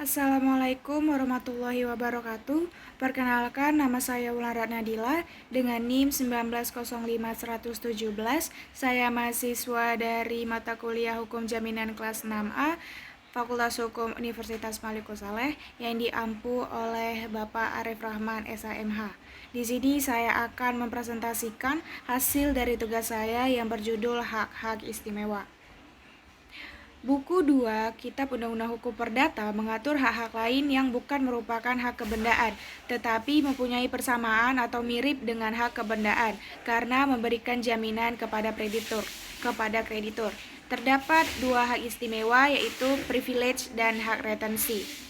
Assalamualaikum warahmatullahi wabarakatuh. Perkenalkan, nama saya Wulandari Nadila dengan NIM 1905117. Saya mahasiswa dari mata kuliah Hukum Jaminan kelas 6A, Fakultas Hukum Universitas Malik Saleh yang diampu oleh Bapak Arif Rahman SHMH. Di sini saya akan mempresentasikan hasil dari tugas saya yang berjudul Hak-Hak Istimewa. Buku 2 Kitab Undang-Undang Hukum Perdata mengatur hak-hak lain yang bukan merupakan hak kebendaan, tetapi mempunyai persamaan atau mirip dengan hak kebendaan karena memberikan jaminan kepada kreditur. Terdapat dua hak istimewa, yaitu privilege dan hak retensi.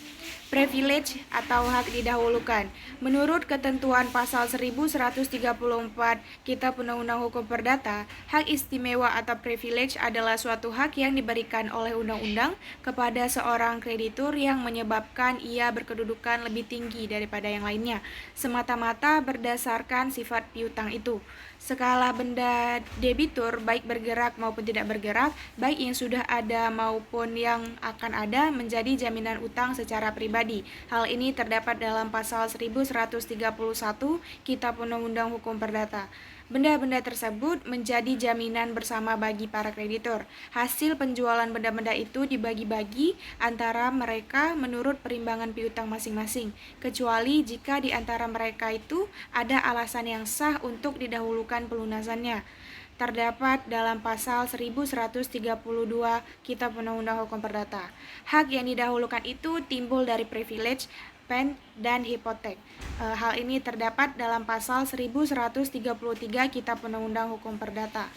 Privilege atau hak didahulukan. Menurut ketentuan pasal 1134 Kitab Undang-Undang Hukum Perdata, hak istimewa atau privilege adalah suatu hak yang diberikan oleh undang-undang kepada seorang kreditur yang menyebabkan ia berkedudukan lebih tinggi daripada yang lainnya, semata-mata berdasarkan sifat piutang itu. Skala benda debitur, baik bergerak maupun tidak bergerak, baik yang sudah ada maupun yang akan ada, menjadi jaminan utang secara pribadi. Hal ini terdapat dalam pasal 1131 Kitab Undang-Undang Hukum Perdata. Benda-benda tersebut menjadi jaminan bersama bagi para kreditur. Hasil penjualan benda-benda itu dibagi-bagi antara mereka menurut perimbangan piutang masing-masing, kecuali jika di antara mereka itu ada alasan yang sah untuk didahulukan pelunasannya. Terdapat dalam pasal 1132 Kitab Undang-Undang Hukum Perdata. Hak yang didahulukan itu timbul dari privilege, pen, dan hipotek. Hal ini terdapat dalam pasal 1133 Kitab Undang-Undang Hukum Perdata.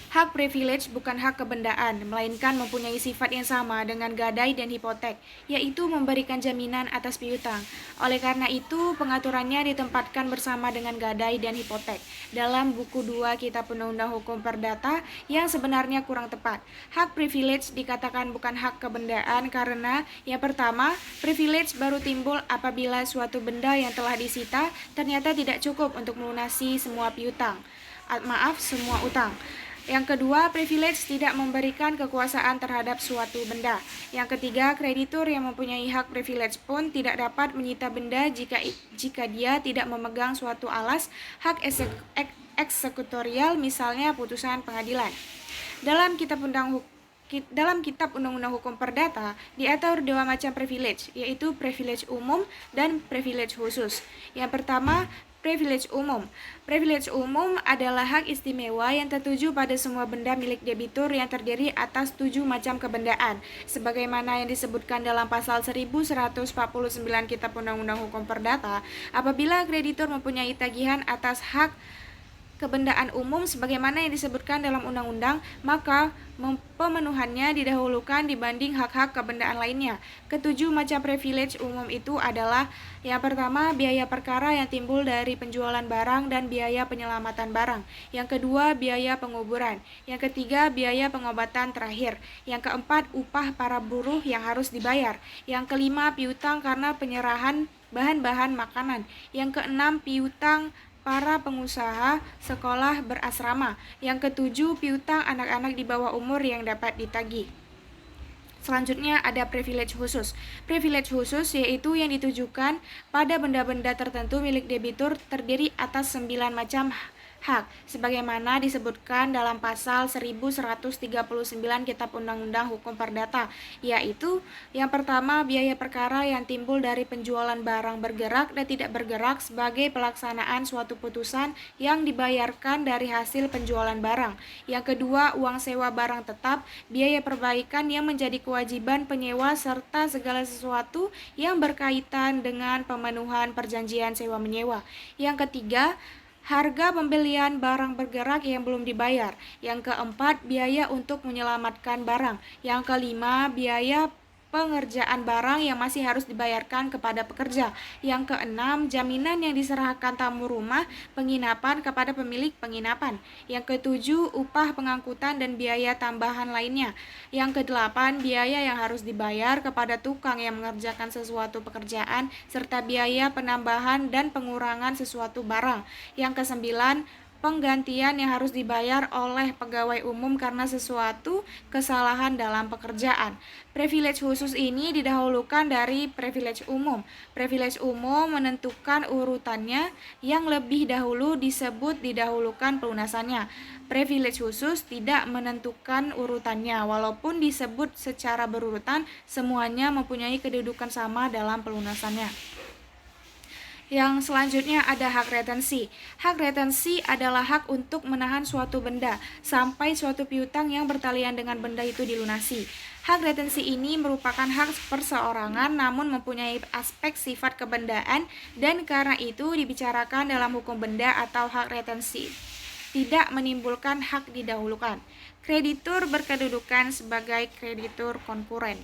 Hak privilege bukan hak kebendaan, melainkan mempunyai sifat yang sama dengan gadai dan hipotek, yaitu memberikan jaminan atas piutang. Oleh karena itu, pengaturannya ditempatkan bersama dengan gadai dan hipotek dalam buku 2 Kitab Undang-Undang Hukum Perdata yang sebenarnya kurang tepat. Hak privilege dikatakan bukan hak kebendaan karena yang pertama, privilege baru timbul apabila suatu benda yang telah disita ternyata tidak cukup untuk melunasi semua semua utang. Yang kedua, privilege tidak memberikan kekuasaan terhadap suatu benda. Yang ketiga, kreditur yang mempunyai hak privilege pun tidak dapat menyita benda jika dia tidak memegang suatu alas hak eksekutorial, misalnya putusan pengadilan. Dalam Kitab Undang-Undang Hukum Perdata diatur dua macam privilege, yaitu privilege umum dan privilege khusus. Yang pertama, privilege umum. Privilege umum adalah hak istimewa yang tertuju pada semua benda milik debitur yang terdiri atas 7 macam kebendaan, sebagaimana yang disebutkan dalam pasal 1149 Kitab Undang-Undang Hukum Perdata. Apabila kreditur mempunyai tagihan atas hak kebendaan umum sebagaimana yang disebutkan dalam undang-undang, maka pemenuhannya didahulukan dibanding hak-hak kebendaan lainnya. Ketujuh macam privilege umum itu adalah: yang pertama, biaya perkara yang timbul dari penjualan barang dan biaya penyelamatan barang. Yang kedua, biaya penguburan. Yang ketiga, biaya pengobatan terakhir. Yang keempat, upah para buruh yang harus dibayar. Yang kelima, piutang karena penyerahan bahan-bahan makanan. Yang keenam, piutang para pengusaha sekolah berasrama. Yang ketujuh, piutang anak-anak di bawah umur yang dapat ditagih. Selanjutnya ada privilege khusus. Privilege khusus yaitu yang ditujukan pada benda-benda tertentu milik debitur, terdiri atas 9 macam hak, sebagaimana disebutkan dalam pasal 1139 Kitab Undang-Undang Hukum Perdata, yaitu yang pertama, biaya perkara yang timbul dari penjualan barang bergerak dan tidak bergerak sebagai pelaksanaan suatu putusan yang dibayarkan dari hasil penjualan barang. Yang kedua, uang sewa barang tetap, biaya perbaikan yang menjadi kewajiban penyewa, serta segala sesuatu yang berkaitan dengan pemenuhan perjanjian sewa menyewa. Yang ketiga, harga pembelian barang bergerak yang belum dibayar. Yang keempat, biaya untuk menyelamatkan barang. Yang kelima, biaya pengerjaan barang yang masih harus dibayarkan kepada pekerja. Yang keenam, jaminan yang diserahkan tamu rumah penginapan kepada pemilik penginapan. Yang ketujuh, upah pengangkutan dan biaya tambahan lainnya. Yang kedelapan, biaya yang harus dibayar kepada tukang yang mengerjakan sesuatu pekerjaan serta biaya penambahan dan pengurangan sesuatu barang. Yang kesembilan, penggantian yang harus dibayar oleh pegawai umum karena sesuatu kesalahan dalam pekerjaan. Privilege khusus ini didahulukan dari privilege umum. Privilege umum menentukan urutannya, yang lebih dahulu disebut didahulukan pelunasannya. Privilege khusus tidak menentukan urutannya, walaupun disebut secara berurutan, semuanya mempunyai kedudukan sama dalam pelunasannya. Yang selanjutnya ada hak retensi. Hak retensi adalah hak untuk menahan suatu benda sampai suatu piutang yang bertalian dengan benda itu dilunasi. Hak retensi ini merupakan hak perseorangan namun mempunyai aspek sifat kebendaan, dan karena itu dibicarakan dalam hukum benda atau hak retensi. Tidak menimbulkan hak didahulukan. Kreditur berkedudukan sebagai kreditur konkuren.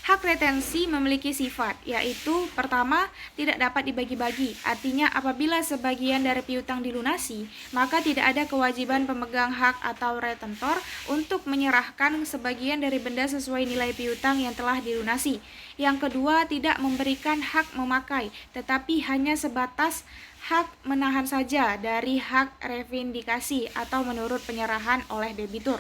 Hak retensi memiliki sifat, yaitu pertama, tidak dapat dibagi-bagi. Artinya apabila sebagian dari piutang dilunasi, maka tidak ada kewajiban pemegang hak atau retentor untuk menyerahkan sebagian dari benda sesuai nilai piutang yang telah dilunasi. Yang kedua, tidak memberikan hak memakai, tetapi hanya sebatas hak menahan saja dari hak revindikasi atau menurut penyerahan oleh debitur.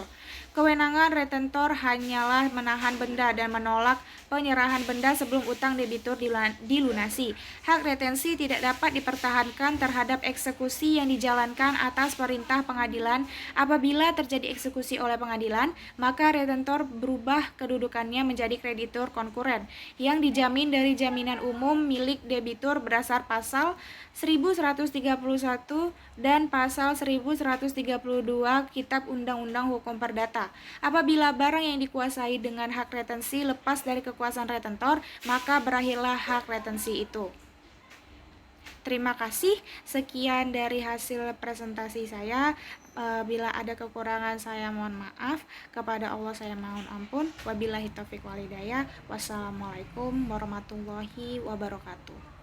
Kewenangan retentor hanyalah menahan benda dan menolak penyerahan benda sebelum utang debitur dilunasi. Hak retensi tidak dapat dipertahankan terhadap eksekusi yang dijalankan atas perintah pengadilan. Apabila terjadi eksekusi oleh pengadilan, maka retentor berubah kedudukannya menjadi kreditur konkuren yang dijamin dari jaminan umum milik debitur berdasar pasal 1131 dan pasal 1132 Kitab Undang-Undang Hukum Perdata. Apabila barang yang dikuasai dengan hak retensi lepas dari kekuasaan retentor, maka berakhirlah hak retensi itu. Terima kasih, sekian dari hasil presentasi saya. Bila ada kekurangan saya mohon maaf, kepada Allah saya mohon ampun. Wabillahi taufiq wal hidayah. Wassalamualaikum warahmatullahi wabarakatuh.